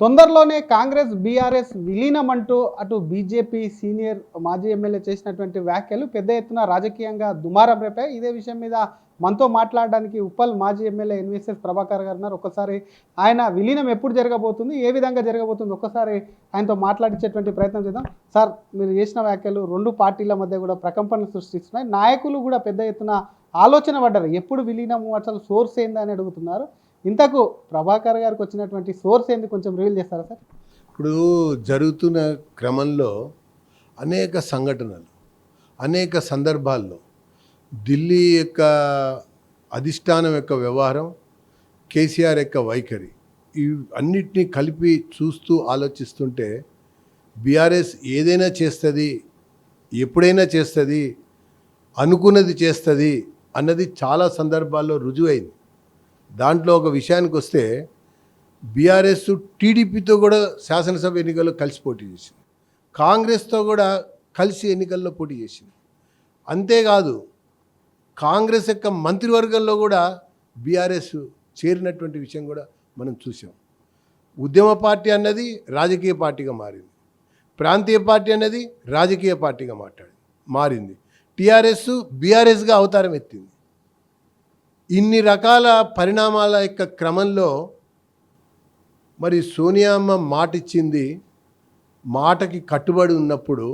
తొందరలోనే కాంగ్రెస్ బీఆర్ఎస్ విలీనం అంటూ అటు బీజేపీ సీనియర్ మాజీ ఎమ్మెల్యే చేసినటువంటి వ్యాఖ్యలు పెద్ద ఎత్తున రాజకీయంగా దుమారం రేపాయి. ఇదే విషయం మీద మనతో మాట్లాడడానికి ఉప్పల్ మాజీ ఎమ్మెల్యే ఎన్వీఎస్ఎస్ ప్రభాకర్ గారు ఉన్నారు. ఒక్కసారి ఆయన విలీనం ఎప్పుడు జరగబోతుంది, ఏ విధంగా జరగబోతుంది, ఒక్కసారి ఆయనతో మాట్లాడించేటువంటి ప్రయత్నం చేద్దాం. సార్, మీరు చేసిన వ్యాఖ్యలు రెండు పార్టీల మధ్య కూడా ప్రకంపనలు సృష్టిస్తున్నాయి. నాయకులు కూడా పెద్ద ఎత్తున ఆలోచన పడ్డారు, ఎప్పుడు విలీనము, అసలు సోర్స్ ఏందని అడుగుతున్నారు. ఇంతకు ప్రభాకర్ గారికి వచ్చినటువంటి సోర్స్ ఏంది కొంచెం రివీల్ చేస్తారా సార్? ఇప్పుడు జరుగుతున్న క్రమంలో అనేక సంఘటనలు, అనేక సందర్భాల్లో ఢిల్లీ యొక్క అధిష్టానం యొక్క వ్యవహారం, కేసీఆర్ యొక్క వైఖరి, ఈ అన్నిటినీ కలిపి చూస్తూ ఆలోచిస్తుంటే బీఆర్ఎస్ ఏదైనా చేస్తుంది, ఎప్పుడైనా చేస్తుంది, అనుకున్నది చేస్తుంది అన్నది చాలా సందర్భాల్లో రుజువైంది. దాంట్లో ఒక విషయానికి వస్తే బీఆర్ఎస్ టీడీపీతో కూడా శాసనసభ ఎన్నికల్లో కలిసి పోటీ చేసింది, కాంగ్రెస్తో కూడా కలిసి ఎన్నికల్లో పోటీ చేసింది. అంతేకాదు కాంగ్రెస్ యొక్క మంత్రివర్గంలో కూడా బీఆర్ఎస్ చేరినటువంటి విషయం కూడా మనం చూసాం. ఉద్యమ పార్టీ అన్నది రాజకీయ పార్టీగా మారింది, ప్రాంతీయ పార్టీ అన్నది రాజకీయ పార్టీగా మారింది, టీఆర్ఎస్ బీఆర్ఎస్గా అవతారం ఎత్తింది. ఇన్ని రకాల పరిణామాల యొక్క క్రమంలో మరి సోనియామ్మ మాట ఇచ్చింది, మాటకి కట్టుబడి ఉన్నప్పుడు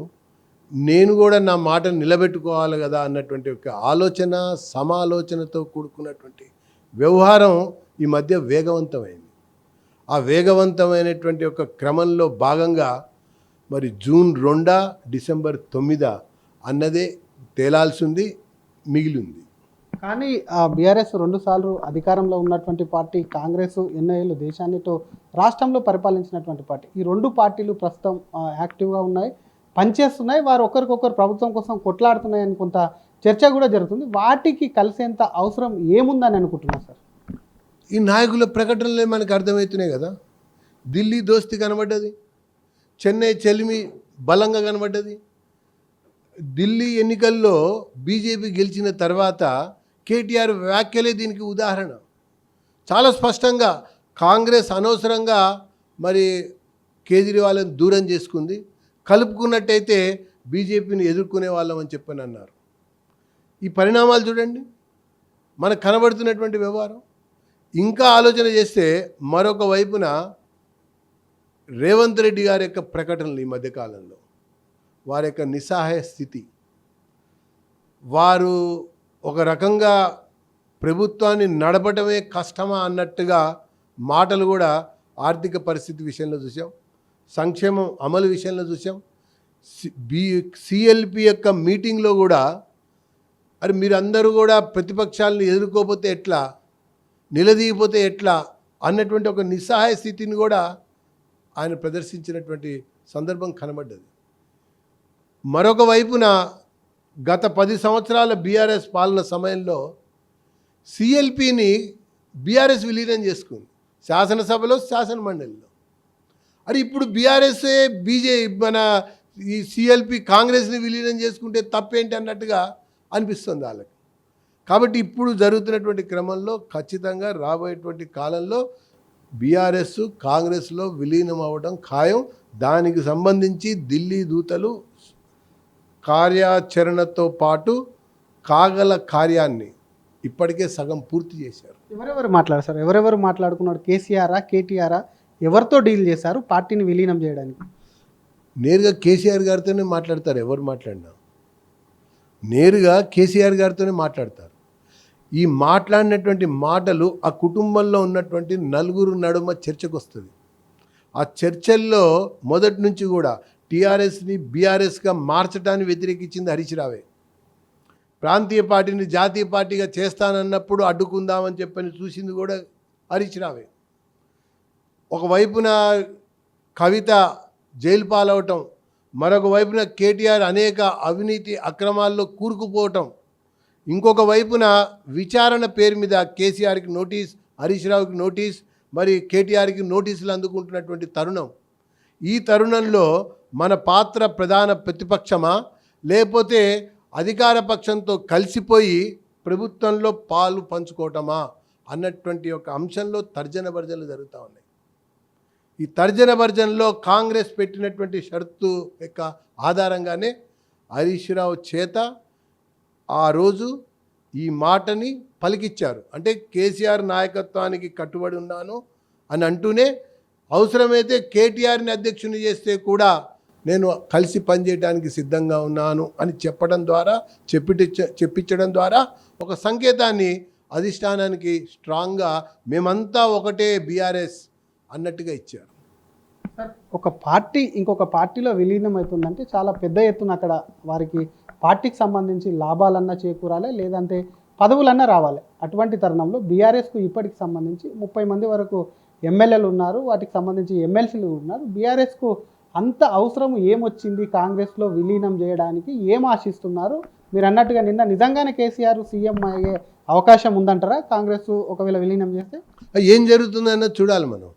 నేను కూడా నా మాటను నిలబెట్టుకోవాలి కదా అన్నటువంటి ఒక ఆలోచన, సమాలోచనతో కూడుకున్నటువంటి వ్యవహారం ఈ మధ్య వేగవంతమైంది. ఆ వేగవంతమైనటువంటి ఒక క్రమంలో భాగంగా మరి జూన్ 2 డిసెంబర్ 9 అన్నదే తేలాల్సింది, మిగిలింది. కానీ బీఆర్ఎస్ 2 సార్లు అధికారంలో ఉన్నటువంటి పార్టీ, కాంగ్రెస్ ఎన్నో ఏళ్ళు దేశాన్ని రాష్ట్రంలో పరిపాలించినటువంటి పార్టీ. ఈ రెండు పార్టీలు ప్రస్తుతం యాక్టివ్గా ఉన్నాయి, పనిచేస్తున్నాయి, వారు ఒకరికొకరు ప్రభుత్వం కోసం కొట్లాడుతున్నాయని కొంత చర్చ కూడా జరుగుతుంది. వాటికి కలిసేంత అవసరం ఏముందని అనుకుంటున్నారు సార్? ఈ నాయకుల ప్రకటనలే మనకు అర్థమవుతున్నాయి కదా. ఢిల్లీ దోస్తి కనబడ్డది, చెన్నై చెలిమి బలంగా కనబడ్డది. ఢిల్లీ ఎన్నికల్లో బీజేపీ గెలిచిన తర్వాత కేటీఆర్ వ్యాఖ్యలే దీనికి ఉదాహరణ. చాలా స్పష్టంగా కాంగ్రెస్ అనవసరంగా మరి కేజ్రీవాల్ని దూరం చేసుకుంది, కలుపుకున్నట్టయితే బీజేపీని ఎదుర్కొనే వాళ్ళం అని చెప్పని అన్నారు. ఈ పరిణామాలు చూడండి, మనకు కనబడుతున్నటువంటి వ్యవహారం. ఇంకా ఆలోచన చేస్తే మరొక వైపున రేవంత్ రెడ్డి గారి యొక్క ప్రకటనలు ఈ మధ్యకాలంలో, వారి యొక్క నిస్సహాయ స్థితి, వారు ఒక రకంగా ప్రభుత్వాన్ని నడపడమే కష్టమా అన్నట్టుగా మాటలు కూడా ఆర్థిక పరిస్థితి విషయంలో చూసాం, సంక్షేమం అమలు విషయంలో చూసాం. సిఎల్పి యొక్క మీటింగ్లో కూడా అరే మీరందరూ కూడా ప్రతిపక్షాలను ఎదుర్కోకపోతే ఎట్లా, నిలదీయకపోతే ఎట్లా అన్నటువంటి ఒక నిస్సహాయ స్థితిని కూడా ఆయన ప్రదర్శించినటువంటి సందర్భం కనబడ్డది. మరొక వైపున గత 10 సంవత్సరాల బీఆర్ఎస్ పాలన సమయంలో సిఎల్పిని బీఆర్ఎస్ విలీనం చేసుకుంది, శాసనసభలో, శాసన మండలిలో. అరే ఇప్పుడు బీఆర్ఎస్ఏ మన ఈ సిఎల్పి కాంగ్రెస్ని విలీనం చేసుకుంటే తప్పేంటి అన్నట్టుగా అనిపిస్తుంది వాళ్ళకి. కాబట్టి ఇప్పుడు జరుగుతున్నటువంటి క్రమంలో ఖచ్చితంగా రాబోయేటువంటి కాలంలో బీఆర్ఎస్ కాంగ్రెస్లో విలీనం అవ్వడం ఖాయం. దానికి సంబంధించి ఢిల్లీ దూతలు కార్యాచరణతో పాటు కాగల కార్యాన్ని ఇప్పటికే సగం పూర్తి చేశారు. ఎవరెవరు మాట్లాడారు? ఎవరెవరు మాట్లాడుకున్నారు? కేసీఆరా, కేటీఆరా, ఎవరితో డీల్ చేశారు పార్టీని విలీనం చేయడానికి? నేరుగా కేసీఆర్ గారితోనే మాట్లాడతారు. ఎవరు మాట్లాడినా నేరుగా కేసీఆర్ గారితోనే మాట్లాడతారు. ఈ మాట్లాడినటువంటి మాటలు ఆ కుటుంబంలో ఉన్నటువంటి నలుగురు నడుమ చర్చకు వస్తుంది. ఆ చర్చల్లో మొదటి నుంచి కూడా టీఆర్ఎస్ని బీఆర్ఎస్గా మార్చడాన్ని వ్యతిరేకించింది హరీష్ రావే. ప్రాంతీయ పార్టీని జాతీయ పార్టీగా చేస్తానన్నప్పుడు అడ్డుకుందామని చెప్పని చూసింది కూడా హరీష్ రావే. ఒకవైపున కవిత జైలు పాలవటం, మరొక వైపున కేటీఆర్ అనేక అవినీతి అక్రమాల్లో కూరుకుపోవటం, ఇంకొక వైపున విచారణ పేరు మీద కేసీఆర్కి నోటీస్, హరీష్ రావుకి నోటీస్, మరి కేటీఆర్కి నోటీసులు అందుకుంటున్నటువంటి తరుణం. ఈ తరుణంలో మన పాత్ర ప్రధాన ప్రతిపక్షమా, లేకపోతే అధికార పక్షంతో కలిసిపోయి ప్రభుత్వంలో పాలు పంచుకోవటమా అన్నటువంటి ఒక అంశంలో తర్జన భర్జనలు జరుగుతూ ఉన్నాయి. ఈ తర్జన భర్జనలో కాంగ్రెస్ పెట్టినటువంటి షరతు యొక్క ఆధారంగానే హరీష్ రావు చేత ఆ రోజు ఈ మాటని పలికిచ్చారు. అంటే కేసీఆర్ నాయకత్వానికి కట్టుబడి ఉన్నాను అని అంటూనే అవసరమైతే కేటీఆర్ని అధ్యక్షుని చేస్తే కూడా నేను కలిసి పనిచేయడానికి సిద్ధంగా ఉన్నాను అని చెప్పడం ద్వారా చెప్పించడం ద్వారా ఒక సంకేతాన్ని అధిష్టానానికి స్ట్రాంగ్గా మేమంతా ఒకటే బీఆర్ఎస్ అన్నట్టుగా ఇచ్చారు. ఒక పార్టీ ఇంకొక పార్టీలో విలీనం అవుతుందంటే చాలా పెద్ద ఎత్తున అక్కడ వారికి పార్టీకి సంబంధించి లాభాలన్నా చేకూరాలి, లేదంటే పదవులన్నా రావాలి. అటువంటి తరుణంలో బీఆర్ఎస్కు ఇప్పటికి సంబంధించి 30 మంది వరకు ఎమ్మెల్యేలు ఉన్నారు, వాటికి సంబంధించి ఎమ్మెల్సీలు ఉన్నారు. బీఆర్ఎస్కు అంత అవసరం ఏమొచ్చింది కాంగ్రెస్లో విలీనం చేయడానికి, ఏం ఆశిస్తున్నారు? మీరు అన్నట్టుగా నిన్న నిజంగానే కేసీఆర్ సీఎం అయ్యే అవకాశం ఉందంటారా కాంగ్రెస్ ఒకవేళ విలీనం చేస్తే? ఏం జరుగుతుందన్నది చూడాలి మనం.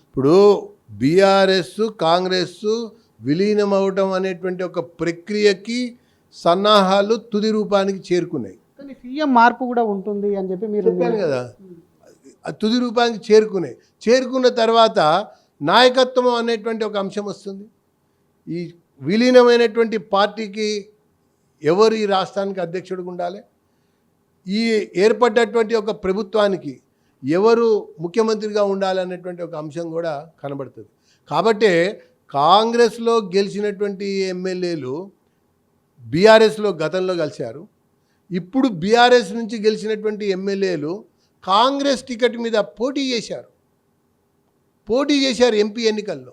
ఇప్పుడు బీఆర్ఎస్ కాంగ్రెస్ విలీనం అవటం అనేటువంటి ఒక ప్రక్రియకి సన్నాహాలు తుది రూపానికి చేరుకున్నాయి. కానీ సీఎం మార్పు కూడా ఉంటుంది అని చెప్పి మీరు చెప్పాను కదా, తుది రూపానికి చేరుకున్న తర్వాత నాయకత్వం అనేటువంటి ఒక అంశం వస్తుంది. ఈ విలీనమైనటువంటి పార్టీకి ఎవరు ఈ రాష్ట్రానికి అధ్యక్షుడిగా ఉండాలి, ఈ ఏర్పడ్డటువంటి ఒక ప్రభుత్వానికి ఎవరు ముఖ్యమంత్రిగా ఉండాలనేటువంటి ఒక అంశం కూడా కనబడుతుంది. కాబట్టి కాంగ్రెస్లో గెలిచినటువంటి ఎమ్మెల్యేలు బీఆర్ఎస్లో గతంలో కలిశారు. ఇప్పుడు బీఆర్ఎస్ నుంచి గెలిచినటువంటి ఎమ్మెల్యేలు కాంగ్రెస్ టికెట్ మీద పోటీ చేశారు ఎంపీ ఎన్నికల్లో.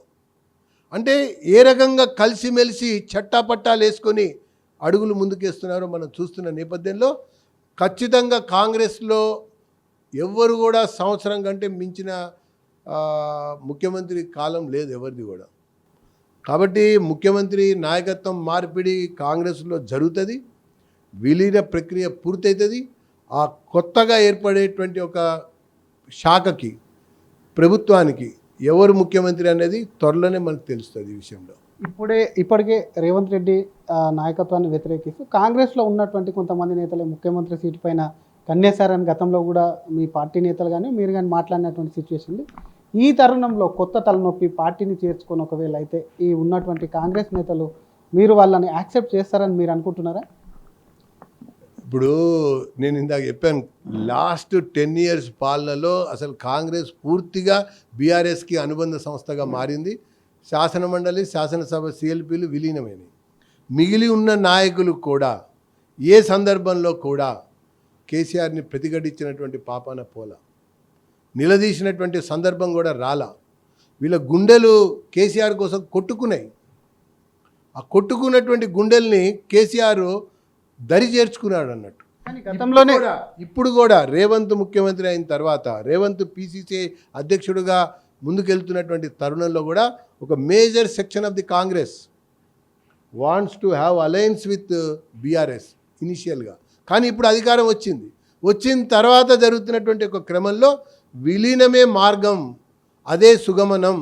అంటే ఏ రకంగా కలిసిమెలిసి చట్టాపట్టాలు వేసుకొని అడుగులు ముందుకేస్తున్నారో మనం చూస్తున్న నేపథ్యంలో ఖచ్చితంగా కాంగ్రెస్లో ఎవ్వరు కూడా సంవత్సరం కంటే మించిన ముఖ్యమంత్రి కాలం లేదు ఎవరిది కూడా. కాబట్టి ముఖ్యమంత్రి నాయకత్వం మార్పిడి కాంగ్రెస్లో జరుగుతుంది, విలీన ప్రక్రియ పూర్తవుతుంది. ఆ కొత్తగా ఏర్పడేటువంటి ఒక శాఖకి ప్రభుత్వానికి ఎవరు ముఖ్యమంత్రి అనేది త్వరలోనే మనకు తెలుస్తుంది. ఈ విషయంలో ఇప్పటికే రేవంత్ రెడ్డి నాయకత్వాన్ని వ్యతిరేకిస్తూ కాంగ్రెస్లో ఉన్నటువంటి కొంతమంది నేతలు ముఖ్యమంత్రి సీటు పైన కన్నేశారని గతంలో కూడా మీ పార్టీ నేతలు కానీ మీరు కానీ మాట్లాడినటువంటి సిచ్యువేషన్ ఉంది. ఈ తరుణంలో కొత్త తలనొప్పి పార్టీని చేర్చుకొని ఒకవేళ అయితే ఈ ఉన్నటువంటి కాంగ్రెస్ నేతలు మీరు వాళ్ళని యాక్సెప్ట్ చేస్తారని మీరు అనుకుంటున్నారా? ఇప్పుడు నేను ఇందాక చెప్పాను, లాస్ట్ 10 years పాలనలో అసలు కాంగ్రెస్ పూర్తిగా బీఆర్ఎస్కి అనుబంధ సంస్థగా మారింది. శాసనమండలి, శాసనసభ, సిఎల్పీలు విలీనమైనవి. మిగిలి ఉన్న నాయకులు కూడా ఏ సందర్భంలో కూడా కేసీఆర్ని ప్రతిఘటించినటువంటి పాపాన పోల, నిలదీసినటువంటి సందర్భం కూడా రాలా. వీళ్ళ గుండెలు కేసీఆర్ కోసం కొట్టుకున్నాయి. ఆ కొట్టుకున్నటువంటి గుండెల్ని కేసీఆర్ దరి చేర్చుకున్నాడు అన్నట్టు. గతంలోనే ఇప్పుడు కూడా రేవంత్ ముఖ్యమంత్రి అయిన తర్వాత రేవంత్ పీసీసీ అధ్యక్షుడిగా ముందుకెళ్తున్నటువంటి తరుణంలో కూడా ఒక major section of the Congress wants to have alliance with BRS ఇనిషియల్గా. కానీ ఇప్పుడు అధికారం వచ్చిన తర్వాత జరుగుతున్నటువంటి ఒక క్రమంలో విలీనమే మార్గం, అదే సుగమనం,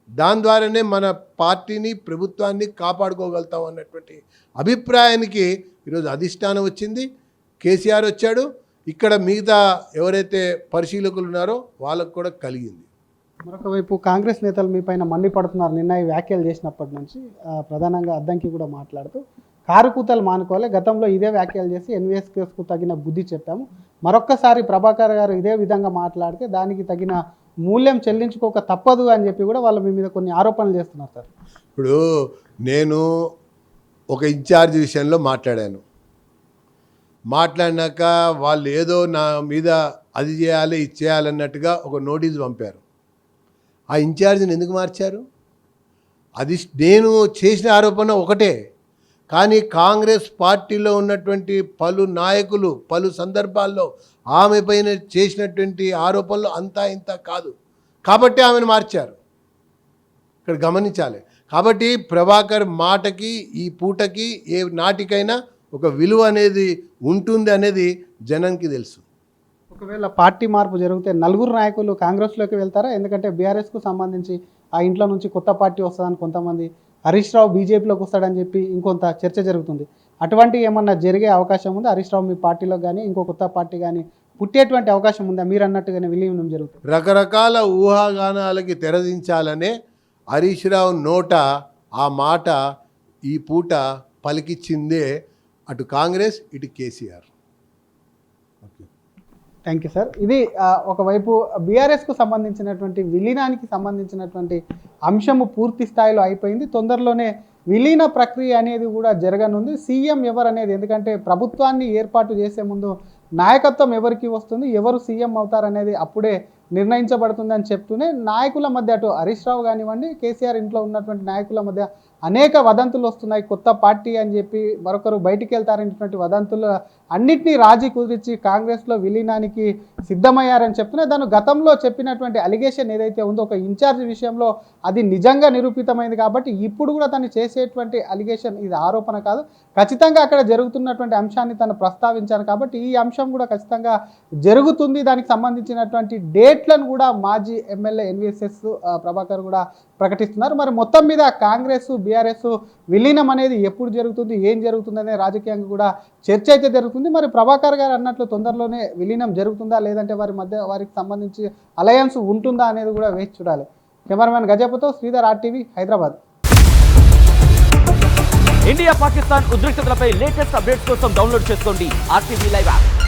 దాని ద్వారానే మన పార్టీని ప్రభుత్వాన్ని కాపాడుకోగలుగుతాం అన్నటువంటి అభిప్రాయానికి ఈరోజు అధిష్టానం వచ్చింది. కేసీఆర్ వచ్చాడు, ఇక్కడ మిగతా ఎవరైతే పరిశీలకులు ఉన్నారో వాళ్ళకు కూడా కలిగింది. మరొక వైపు కాంగ్రెస్ నేతలు మీ పైన మండిపడుతున్నారు. నిన్న ఈ వ్యాఖ్యలు చేసినప్పటి నుంచి ప్రధానంగా అద్దంకి కూడా మాట్లాడుతూ కారుకూతలు మానుకోవాలి, గతంలో ఇదే వ్యాఖ్యలు చేసి ఎన్వీఎస్కు తగిన బుద్ధి చెప్పాము, మరొక్కసారి ప్రభాకర్ గారు ఇదే విధంగా మాట్లాడితే దానికి తగిన మూల్యం చెల్లించుకోక తప్పదు అని చెప్పి కూడా వాళ్ళు మీ మీద కొన్ని ఆరోపణలు చేస్తున్నారు సార్. ఇప్పుడు నేను ఒక ఇన్ఛార్జ్ విషయంలో మాట్లాడినాక వాళ్ళు ఏదో నా మీద అది చేయాలి ఇది చేయాలన్నట్టుగా ఒక నోటీస్ పంపారు. ఆ ఇన్ఛార్జిని ఎందుకు మార్చారు? అది నేను చేసిన ఆరోపణ ఒకటే, కానీ కాంగ్రెస్ పార్టీలో ఉన్నటువంటి పలు నాయకులు పలు సందర్భాల్లో ఆమె పైన చేసినటువంటి ఆరోపణలు అంతా ఇంత కాదు, కాబట్టి ఆమెను మార్చారు. ఇక్కడ గమనించాలి. కాబట్టి ప్రభాకర్ మాటకి ఈ పూటకి ఏ నాటికైనా ఒక విలువ అనేది ఉంటుంది అనేది జనానికి తెలుసు. ఒకవేళ పార్టీ మార్పు జరిగితే నలుగురు నాయకులు కాంగ్రెస్లోకి వెళ్తారా? ఎందుకంటే బీఆర్ఎస్కు సంబంధించి ఆ ఇంట్లో నుంచి కొత్త పార్టీ వస్తుందని కొంతమంది, హరీష్ రావు బీజేపీలోకి వస్తాడని చెప్పి ఇంకొంత చర్చ జరుగుతుంది. అటువంటి ఏమన్నా జరిగే అవకాశం ఉందా? హరీష్ రావు మీ పార్టీలో కానీ ఇంకో కొత్త పార్టీ కానీ పుట్టేటువంటి అవకాశం ఉందా? మీరు అన్నట్టుగానే విలీనం జరుగుతుంది. రకరకాల ఊహాగానాలకి తెరదించాలనే హరీష్ రావు నోట ఆ మాట ఈ పూట పలికిచ్చిందే అటు కాంగ్రెస్ ఇటు KCR. Okay, thank you sir. ఇది ఒకవైపు బీఆర్ఎస్కు సంబంధించినటువంటి విలీనానికి సంబంధించినటువంటి అంశము పూర్తి స్థాయిలో అయిపోయింది. తొందరలోనే విలీన ప్రక్రియ అనేది కూడా జరగనుంది. సీఎం ఎవరు అనేది, ఎందుకంటే ప్రభుత్వాన్ని ఏర్పాటు చేసే ముందు నాయకత్వం ఎవరికి వస్తుంది, ఎవరు సీఎం అవుతారనేది అప్పుడే నిర్ణయించబడుతుందని చెప్తూనే నాయకుల మధ్య అటు హరీష్ రావు కానివ్వండి, కేసీఆర్ ఇంట్లో ఉన్నటువంటి నాయకుల మధ్య అనేక వదంతులు వస్తున్నాయి. కొత్త పార్టీ అని చెప్పి మరొకరు బయటికి వెళ్తారనేటువంటి వదంతులు అన్నింటినీ రాజీ కుదిర్చి కాంగ్రెస్లో విలీనానికి సిద్ధమయ్యారని చెప్తున్నాయి. దాని గతంలో చెప్పినటువంటి అలిగేషన్ ఏదైతే ఉందో ఒక ఇన్ఛార్జ్ విషయంలో అది నిజంగా నిరూపితమైంది కాబట్టి ఇప్పుడు కూడా తను చేసేటువంటి అలిగేషన్ ఇది ఆరోపణ కాదు, ఖచ్చితంగా అక్కడ జరుగుతున్నటువంటి అంశాన్ని తను ప్రస్తావించాను కాబట్టి ఈ అంశం కూడా ఖచ్చితంగా జరుగుతుంది. దానికి సంబంధించినటువంటి డేట్లను కూడా మాజీ ఎమ్మెల్యే ఎన్వీఎస్ఎస్ ప్రభాకర్ కూడా ప్రకటిస్తున్నారు. మరి మొత్తం మీద కాంగ్రెస్ బీఆర్ఎస్ విలీనం అనేది ఎప్పుడు జరుగుతుంది, ఏం జరుగుతుంది అనే రాజకీయంగా కూడా చర్చ అయితే జరుగుతుంది. మరి ప్రభాకర్ గారు అన్నట్లు తొందరలోనే విలీనం జరుగుతుందా, లేదంటే వారికి సంబంధించి అలయన్స్ ఉంటుందా అనేది కూడా వేచి చూడాలి. కెమెరామెన్ గజపతో శ్రీధర్, RTV, హైదరాబాద్. ఇండియా పాకిస్తాన్ ఉద్రిక్తతలపై లేటెస్ట్ అప్డేట్స్ కోసం డౌన్లోడ్ చేసుకోండి RTV లైవ్ యాప్.